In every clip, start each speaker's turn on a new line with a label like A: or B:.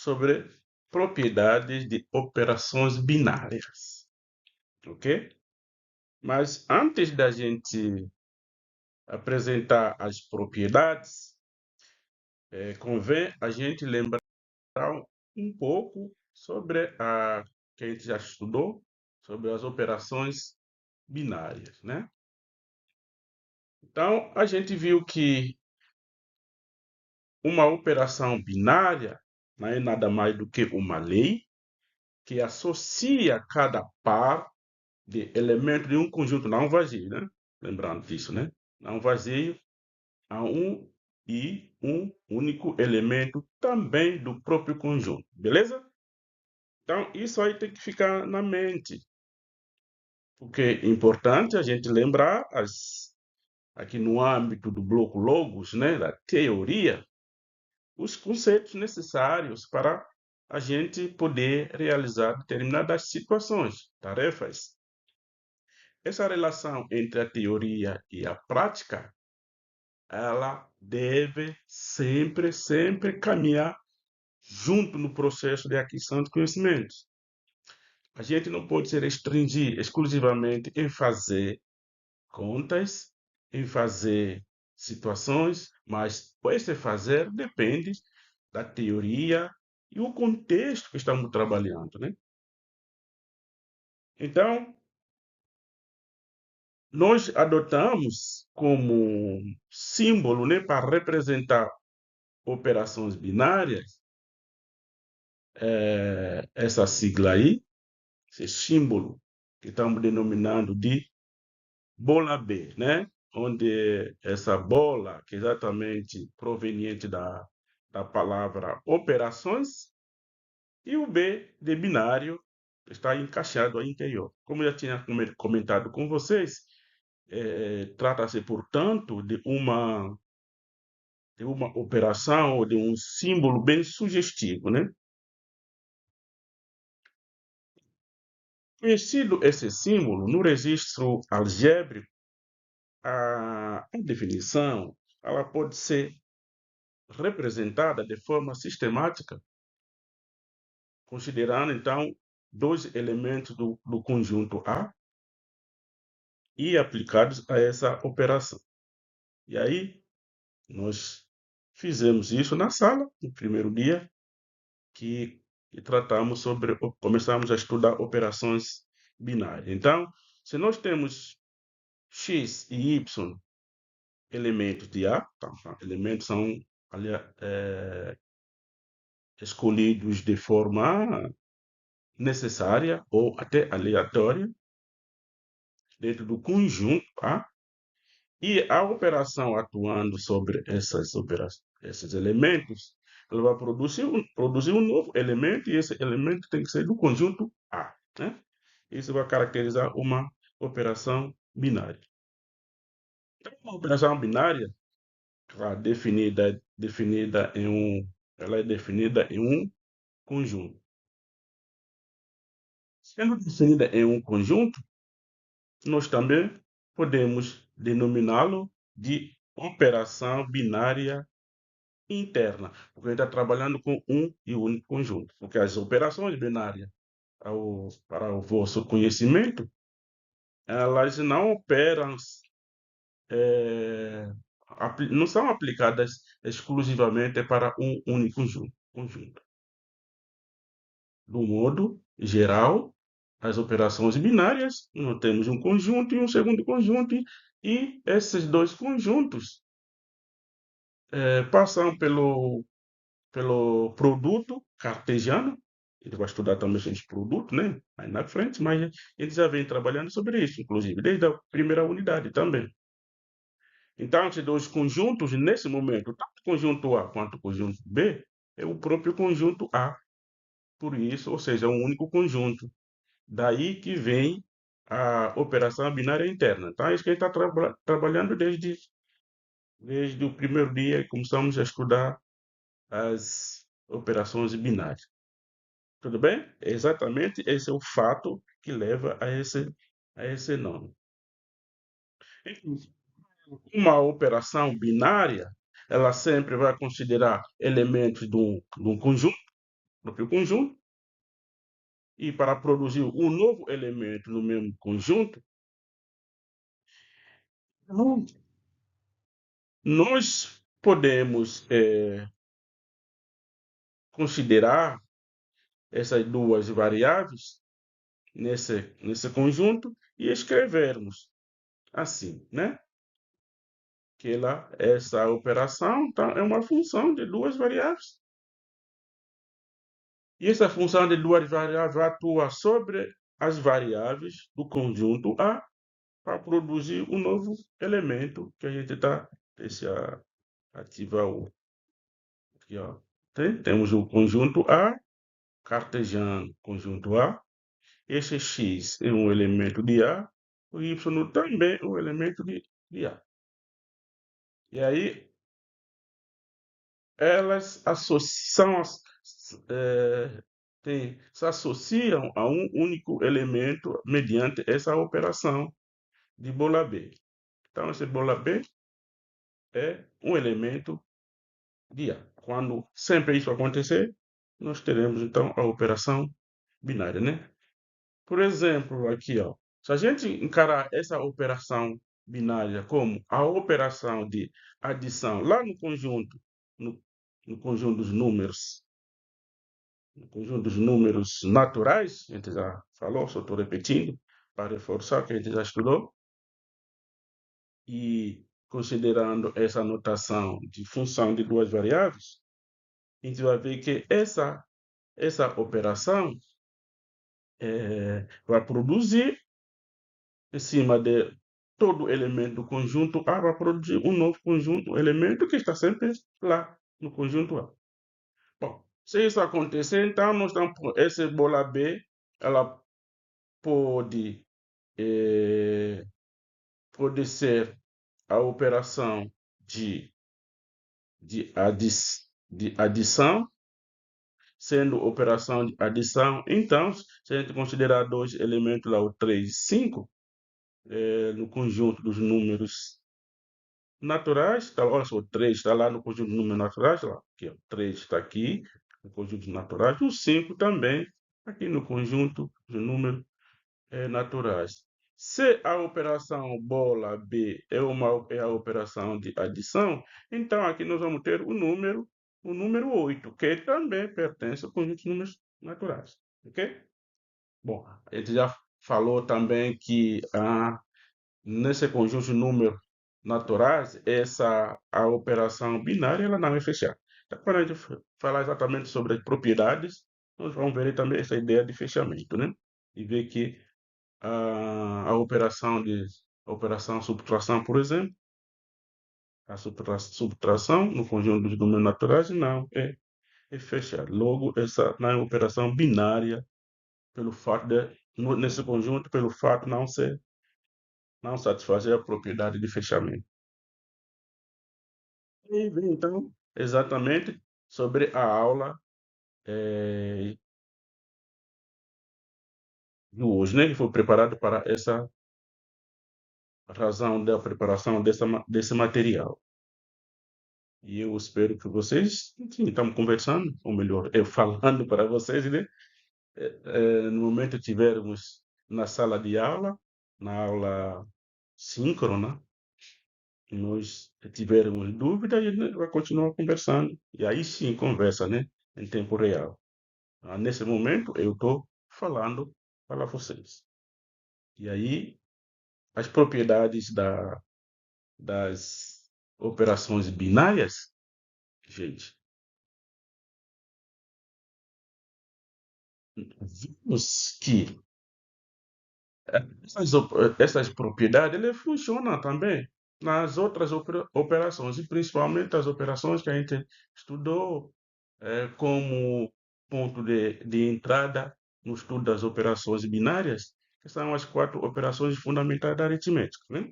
A: sobre propriedades de operações binárias, ok? Mas antes da gente apresentar as propriedades, convém a gente lembrar um pouco sobre a que a gente já estudou, sobre as operações binárias, né? Então, a gente viu que uma operação binária não é nada mais do que uma lei que associa cada par de elementos de um conjunto não vazio, né? Lembrando disso, né? Não vazio a um e um único elemento também do próprio conjunto, beleza? Então, isso aí tem que ficar na mente, porque é importante a gente lembrar aqui no âmbito do bloco Logos, né, da teoria, os conceitos necessários para a gente poder realizar determinadas situações, tarefas. Essa relação entre a teoria e a prática, ela deve sempre caminhar junto no processo de aquisição de conhecimentos. A gente não pode se restringir exclusivamente em fazer contas, em fazer situações, mas esse fazer depende da teoria e o contexto que estamos trabalhando, né? Então, nós adotamos como símbolo, né, para representar operações binárias, essa sigla aí, esse símbolo que estamos denominando de bola B, né? Onde essa bola, que é exatamente proveniente da palavra operações, e o B de binário está encaixado ao interior. Como eu já tinha comentado com vocês, trata-se, portanto, de uma operação ou de um símbolo bem sugestivo, né? Conhecido esse símbolo, no registro algébrico, a definição ela pode ser representada de forma sistemática, considerando, então, dois elementos do conjunto A e aplicados a essa operação. E aí, nós fizemos isso na sala, no primeiro dia, que tratamos sobre, começamos a estudar operações binárias. Então, se nós temos x e y elementos de A, tá, elementos são ali, escolhidos de forma necessária ou até aleatória dentro do conjunto A, e a operação atuando sobre esses elementos, ela vai produzir um novo elemento, e esse elemento tem que ser do conjunto A, né? Isso vai caracterizar uma operação binária. Então, uma operação binária ela é definida em um conjunto. Sendo definida em um conjunto, nós também podemos denominá-lo de operação binária interna, porque está trabalhando com um e único conjunto. Porque as operações binárias, para o vosso conhecimento, elas não operam, não são aplicadas exclusivamente para um único conjunto. Do modo geral, as operações binárias, nós temos um conjunto e um segundo conjunto, e esses dois conjuntos passam pelo produto cartesiano. Ele vai estudar também esse produto, né? Aí na frente, mas ele já vem trabalhando sobre isso, inclusive, desde a primeira unidade também. Então, esses dois conjuntos, nesse momento, tanto o conjunto A quanto o conjunto B, é o próprio conjunto A. Por isso, ou seja, é um único conjunto. Daí que vem a operação binária interna. Então, é isso que a gente está trabalhando desde o primeiro dia que começamos a estudar as operações binárias. Tudo bem? Exatamente esse é o fato que leva a esse nome. Enfim, uma operação binária, ela sempre vai considerar elementos de um conjunto, próprio conjunto, e para produzir um novo elemento no mesmo conjunto, nós podemos considerar essas duas variáveis nesse conjunto e escrevermos assim, né? Que lá, essa operação é uma função de duas variáveis. E essa função de duas variáveis atua sobre as variáveis do conjunto A para produzir um novo elemento que a gente está. Deixa eu ativar o. Aqui, ó. Temos o conjunto A, cartesiano conjunto A. Esse X é um elemento de A, o Y também é um elemento de A. E aí, elas se associam a um único elemento mediante essa operação de bola B. Então, esse bola B é um elemento de A. Quando sempre isso acontecer, nós teremos então a operação binária, né? Por exemplo, aqui, ó, se a gente encarar essa operação binária como a operação de adição lá no, no conjunto dos números, no conjunto dos números naturais, a gente já falou, só estou repetindo para reforçar o que a gente já estudou, e considerando essa notação de função de duas variáveis, a gente vai ver que essa operação vai produzir em cima de todo elemento do conjunto A, vai produzir um novo conjunto, elemento que está sempre lá no conjunto A. Bom, se isso acontecer, então nós estamos, essa bola B, ela pode, pode ser a operação de adição, sendo operação de adição, então, se a gente considerar dois elementos lá, o 3 e 5, no conjunto dos números naturais, tá, olha só, o 3 está lá no conjunto de números naturais, lá, aqui, ó, 3 está aqui no conjunto naturais, o 5 também aqui no conjunto de números naturais. Se a operação bola B é a operação de adição, então aqui nós vamos ter o número 8, que também pertence ao conjunto de números naturais. Ok? Bom, a gente já falou também que nesse conjunto de números naturais, a operação binária ela não é fechada. Então, quando a gente falar exatamente sobre as propriedades, nós vamos ver também essa ideia de fechamento, né? E ver que a operação subtração, por exemplo, a subtração no conjunto dos números naturais não é fechada. Logo, essa não é operação binária pelo fato nesse conjunto, pelo fato não satisfazer a propriedade de fechamento. E vem, então, exatamente sobre a aula de hoje, né? Que foi preparado para essa razão da preparação desse material. E eu espero que vocês, enfim, estamos conversando, ou melhor, eu falando para vocês, né? No momento tivermos na sala de aula, na aula síncrona, nós tivermos dúvida, a gente vai continuar conversando. E aí sim, conversa, né? Em tempo real. Nesse momento, eu estou falando para vocês. E aí, as propriedades das operações binárias, gente, vimos que essas propriedades elas funcionam também nas outras operações, e principalmente as operações que a gente estudou como ponto de entrada no estudo das operações binárias, que são as quatro operações fundamentais da aritmética, né?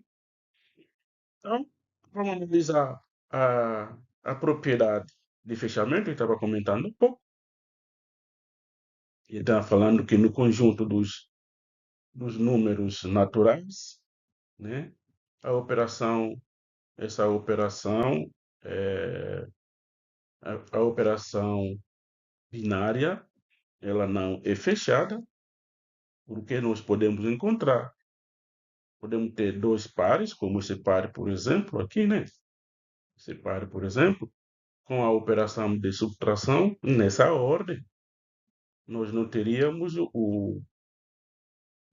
A: Então, vamos analisar a propriedade de fechamento, que estava comentando um pouco, e está falando que no conjunto dos números naturais, né, a operação, essa operação, a operação binária, ela não é fechada, porque nós podemos encontrar, podemos ter dois pares, como esse par, por exemplo, aqui, né? Esse par, por exemplo, com a operação de subtração, nessa ordem, nós não teríamos o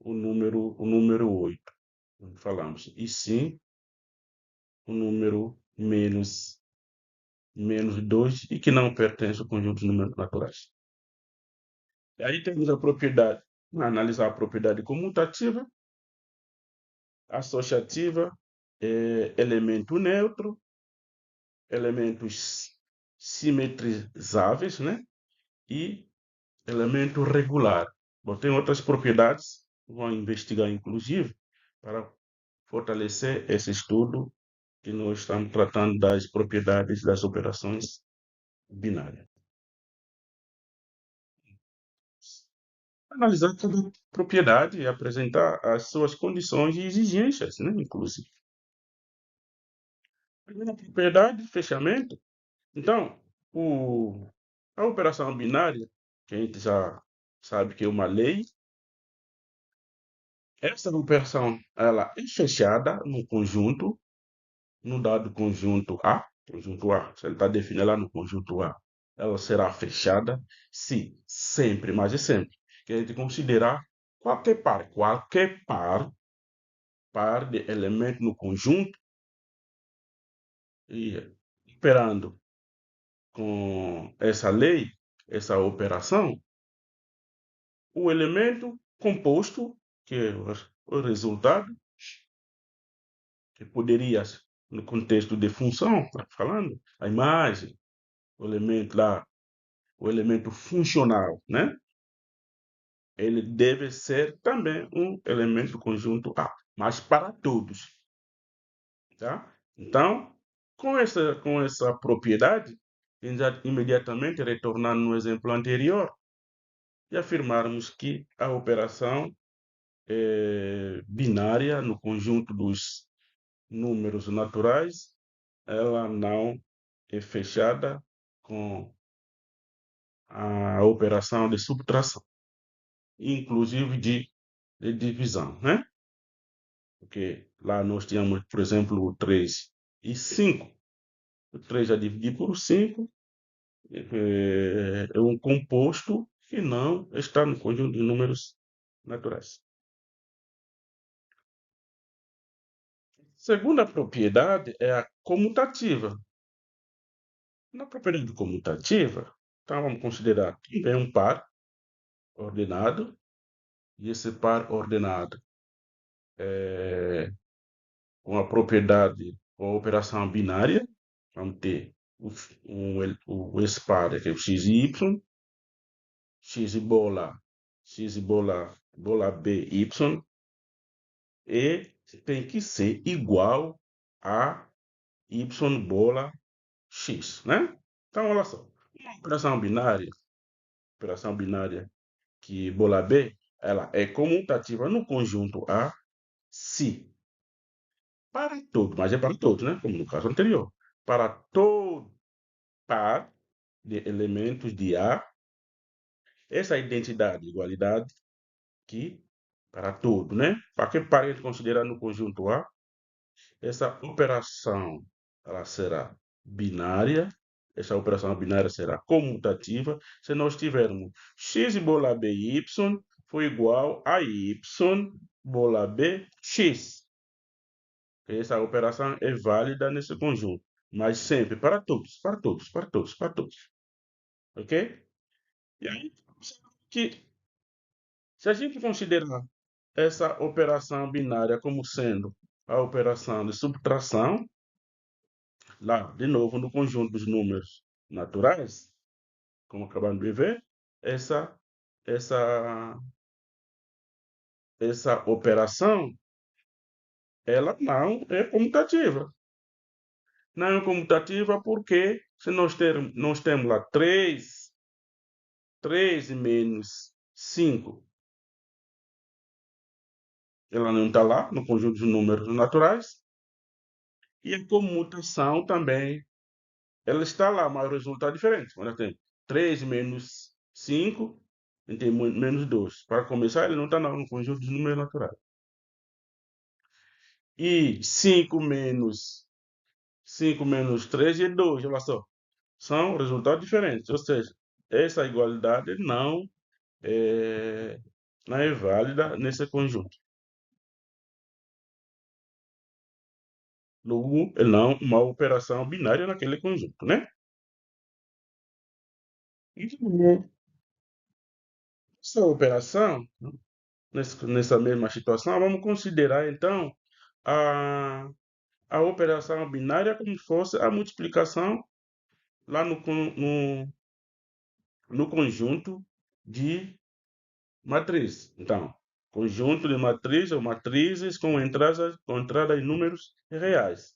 A: número 8, como falamos, e sim o número menos 2 e que não pertence ao conjunto de números naturais. E aí temos a propriedade, analisar a propriedade comutativa, associativa, elemento neutro, elementos simetrizáveis, né? E elemento regular. Bom, tem outras propriedades, vou investigar inclusive, para fortalecer esse estudo que nós estamos tratando das propriedades das operações binárias. Analisar cada propriedade e apresentar as suas condições e exigências, né, inclusive. Primeira propriedade, fechamento. Então, a operação binária, que a gente já sabe que é uma lei, essa operação ela é fechada no conjunto, no dado conjunto A, se ele está definido lá no conjunto A, ela será fechada se sempre, mas é sempre, que a gente considerar par de elementos no conjunto e operando com essa lei, essa operação, o elemento composto, que é o resultado, que poderia, no contexto de função, tá falando, a imagem, o elemento lá, o elemento funcional, né? Ele deve ser também um elemento conjunto A, mas para todos, tá? Então, com essa propriedade, imediatamente retornando no exemplo anterior e afirmarmos que a operação binária no conjunto dos números naturais, ela não é fechada com a operação de subtração, inclusive de divisão, né? Porque lá nós tínhamos, por exemplo, o 3 e 5. O 3 a dividir por 5 é um composto que não está no conjunto de números naturais. Segunda propriedade é a comutativa. Na propriedade comutativa, então vamos considerar que é um par ordenado, e esse par ordenado com a propriedade, com a operação binária, vamos ter esse par, que é o x e y, x e bola b, y, e tem que ser igual a y bola x, né? Então, olha só, uma operação binária que bola b, ela é comutativa no conjunto A, se para todo, mas é para todos, né? Como no caso anterior, para todo par de elementos de A, essa identidade, igualdade, que para todo, né? Para que par a gente considera no conjunto A, essa operação ela será binária, essa operação binária será comutativa, se nós tivermos x bola b y foi igual a y bola b x. Essa operação é válida nesse conjunto, mas sempre para todos, para todos, para todos, para todos. Ok? E aí, que se a gente considerar essa operação binária como sendo a operação de subtração, lá, de novo, no conjunto dos números naturais, como acabamos de ver, essa, essa, essa operação, ela não é comutativa. Não é comutativa porque se nós temos lá 3 menos 5, ela não está lá no conjunto de números naturais, e a comutação também, ela está lá, mas o resultado é diferente. Nós temos 3 menos 5 tem menos 2. Para começar, ele não está no conjunto de números naturais. E 5 menos 3 é 2, olha só. São resultados diferentes. Ou seja, essa igualdade não é válida nesse conjunto. Logo, não uma operação binária naquele conjunto, né? Então, essa operação, nessa mesma situação, vamos considerar então a, a operação binária como se fosse a multiplicação lá no conjunto de matrizes. Então, conjunto de matrizes ou matrizes com entrada em números reais.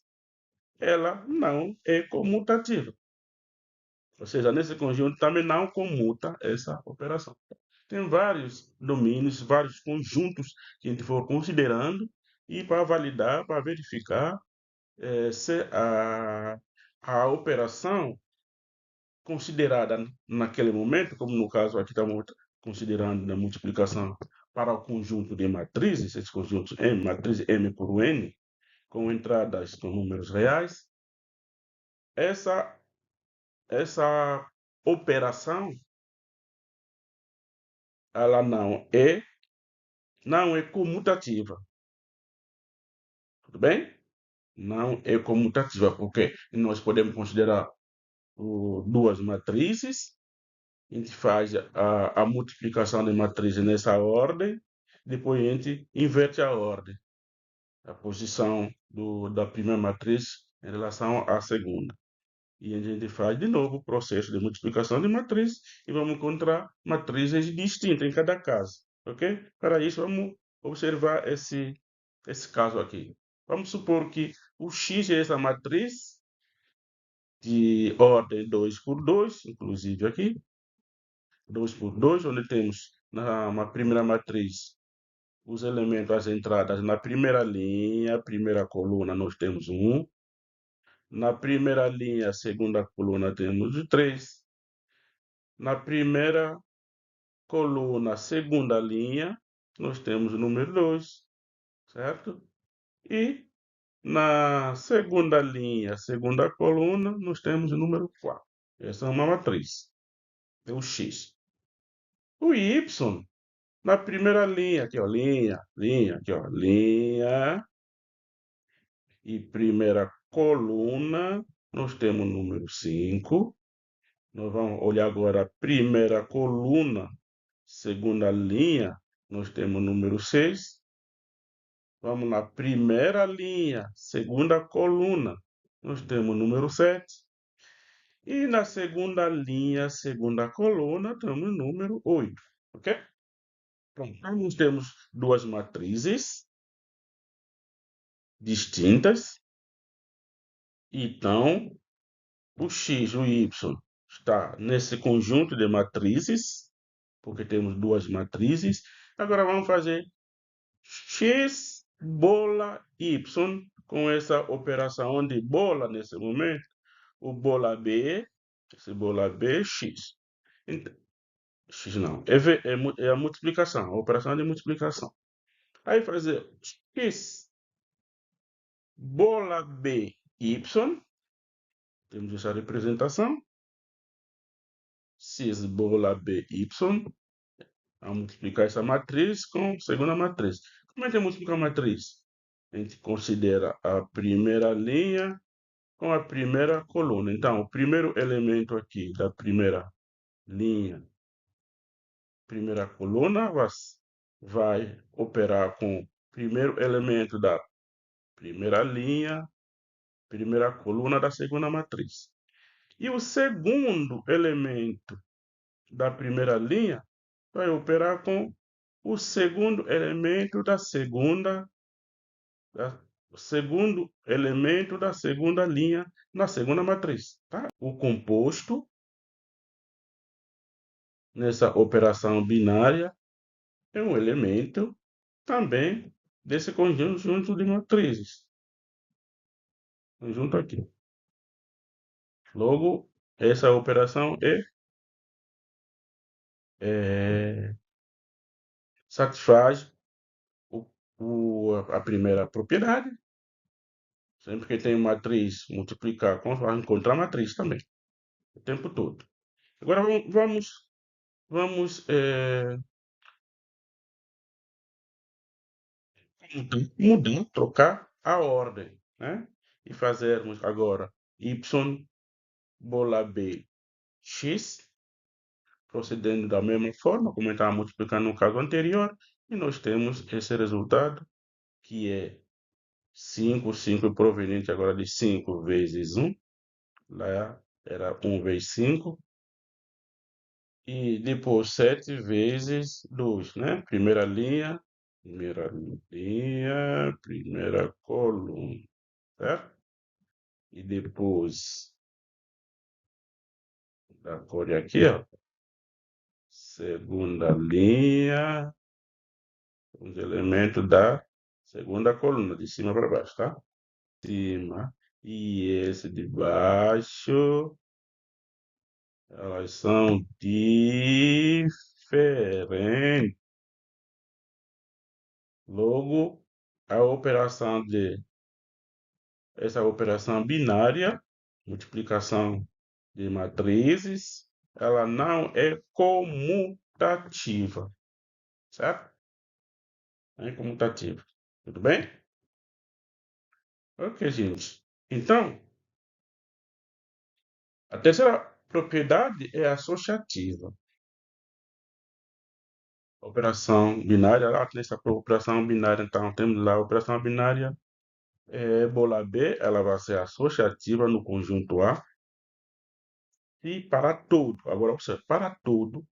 A: Ela não é comutativa. Ou seja, nesse conjunto também não comuta essa operação. Tem vários domínios, vários conjuntos que a gente for considerando e para validar, para verificar se a operação considerada naquele momento, como no caso aqui estamos considerando a multiplicação para o conjunto de matrizes, esse conjunto M, matriz M por N, com entradas com números reais, essa operação ela não é comutativa, tudo bem? Não é comutativa, porque nós podemos considerar duas matrizes, a gente faz a multiplicação de matrizes nessa ordem, depois a gente inverte a ordem, a posição da primeira matriz em relação à segunda. E a gente faz de novo o processo de multiplicação de matrizes e vamos encontrar matrizes distintas em cada caso, ok? Para isso, vamos observar esse caso aqui. Vamos supor que o x é essa matriz de ordem 2 por 2, inclusive aqui, 2 por 2, onde temos na primeira matriz os elementos, as entradas na primeira linha, primeira coluna, nós temos 1. Na primeira linha, segunda coluna, temos o 3. Na primeira coluna, segunda linha, nós temos o número 2, certo? E na segunda linha, segunda coluna, nós temos o número 4. Essa é uma matriz, é o x. O y, na primeira linha, aqui ó, linha, aqui ó, linha e primeira coluna, nós temos o número 5. Nós vamos olhar agora a primeira coluna, segunda linha, nós temos o número 6. Vamos na primeira linha, segunda coluna, nós temos o número 7. E na segunda linha, segunda coluna, temos o número 8. Ok? Pronto. Então, nós temos duas matrizes distintas. Então, o x e o y está nesse conjunto de matrizes, porque temos duas matrizes. Agora vamos fazer x bola y com essa operação de bola nesse momento. O bola B, esse bola B, x. Então, x não, é a multiplicação, a operação de multiplicação. Aí fazer x bola B, y, temos essa representação, x bola B, y, a multiplicar essa matriz com a segunda matriz. Como é que é multiplicar a matriz? A gente considera a primeira linha com a primeira coluna. Então, o primeiro elemento aqui da primeira linha, primeira coluna, vai operar com o primeiro elemento da primeira linha, primeira coluna da segunda matriz. E o segundo elemento da primeira linha vai operar com o segundo elemento o segundo elemento da segunda linha na segunda matriz. Tá? O composto nessa operação binária é um elemento também desse conjunto de matrizes. Conjunto aqui. Logo, essa operação é satisfaz a primeira propriedade. Sempre que tem matriz, multiplicar com, vai encontrar matriz também, o tempo todo. Agora vamos mudar, trocar a ordem, né? E fazermos agora y bola b x, procedendo da mesma forma, como estava multiplicando no caso anterior, e nós temos esse resultado, que é 5 proveniente agora de 5 vezes 1, lá era 1 vezes 5, e depois 7 vezes 2, né? Primeira coluna, certo? E depois da cor aqui, ó, segunda linha, os elementos da segunda coluna, de cima para baixo, tá? Cima e esse de baixo, elas são diferentes. Logo, a operação de essa operação binária, multiplicação de matrizes, ela não é comutativa, certo? Não é comutativa. Tudo bem? Ok, gente. Então, a terceira propriedade é associativa. Operação binária, lá nessa operação binária, então, temos lá a operação binária, bola B, ela vai ser associativa no conjunto A, e para todo, agora observe, para todo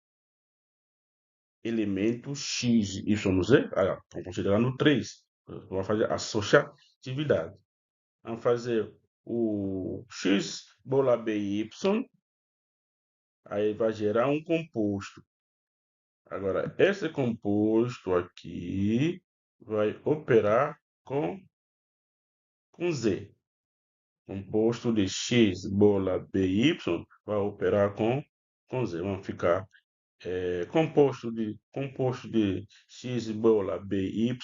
A: elemento x, y, z, vamos considerar no 3, vamos fazer associatividade. Vamos fazer o x bola b y, aí vai gerar um composto. Agora, esse composto aqui vai operar com z. Composto de x bola by vai operar com z. Vamos ficar composto de x bola by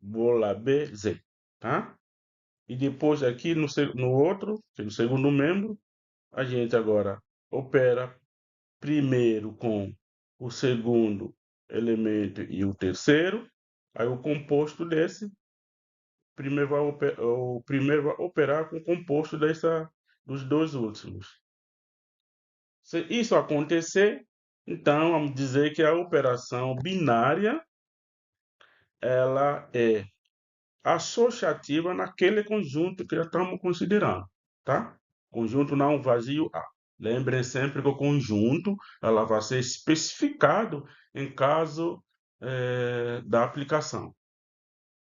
A: bola bz, tá? E depois aqui no outro, no segundo membro, a gente agora opera primeiro com o segundo elemento e o terceiro, aí o composto desse, o primeiro vai operar com o composto dos dois últimos. Se isso acontecer, então vamos dizer que a operação binária ela é associativa naquele conjunto que já estamos considerando, tá? Conjunto não vazio A. Lembrem sempre que o conjunto ela vai ser especificado em caso da aplicação.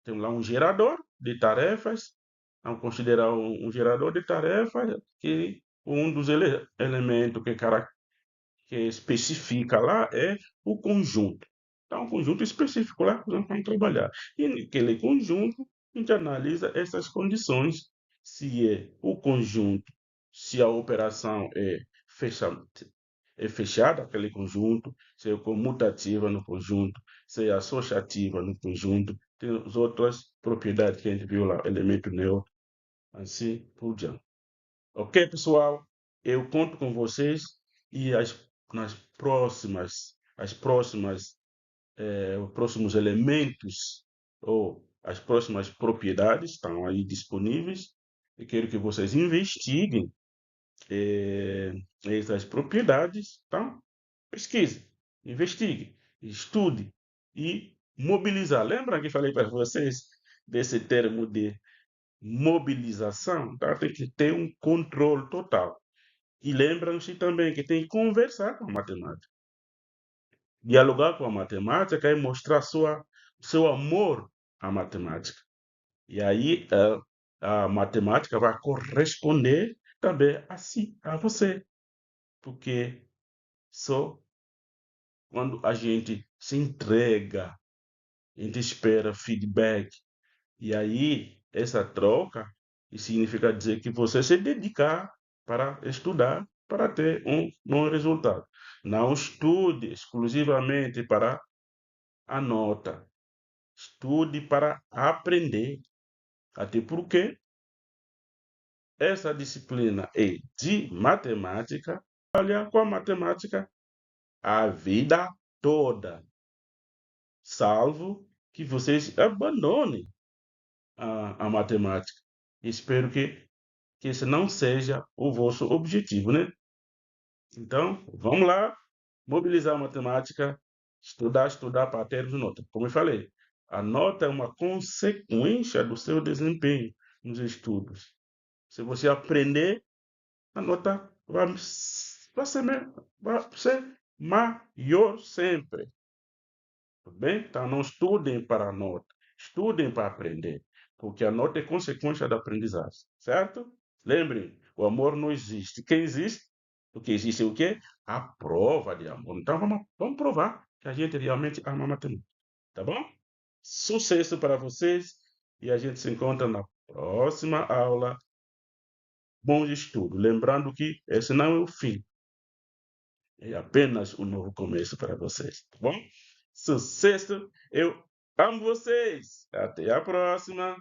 A: Temos lá um gerador de tarefas. Vamos considerar um gerador de tarefas que um dos elementos que especifica lá é o conjunto. Então, um conjunto específico lá que nós vamos trabalhar. E naquele conjunto, a gente analisa essas condições, se é o conjunto, se a operação é fechada, aquele conjunto, se é comutativa no conjunto, se é associativa no conjunto, tem as outras propriedades que a gente viu lá, elemento neutro, assim por diante. Ok, pessoal? Eu conto com vocês e nas os próximos elementos ou as próximas propriedades estão aí disponíveis. Eu quero que vocês investiguem essas propriedades, tá? Pesquise, investigue, estude e mobilizar. Lembra que falei para vocês desse termo de mobilização? Tá? Tem que ter um controle total. E lembram-se também que tem que conversar com a matemática. Dialogar com a matemática e mostrar seu amor à matemática. E aí a matemática vai corresponder também assim a você. Porque só quando a gente se entrega, a gente espera feedback. E aí essa troca significa dizer que você se dedicar para estudar para ter um bom resultado. Não estude exclusivamente para a nota. Estude para aprender. Até porque essa disciplina é de matemática. Olha, com a matemática a vida toda, salvo que vocês abandonem a matemática. Espero que esse não seja o vosso objetivo, né? Então, vamos lá, mobilizar a matemática, estudar para termos nota. Como eu falei, a nota é uma consequência do seu desempenho nos estudos. Se você aprender, a nota vai ser maior sempre. Tudo bem? Então, não estudem para a nota, estudem para aprender, porque a nota é consequência da aprendizagem, certo? Lembrem, o amor não existe. Quem existe? O que existe é o quê? A prova de amor. Então, vamos provar que a gente realmente ama a matemática, tá bom? Sucesso para vocês e a gente se encontra na próxima aula. Bom estudo. Lembrando que esse não é o fim, é apenas um novo começo para vocês, tá bom? Sucesso! Eu amo vocês! Até a próxima!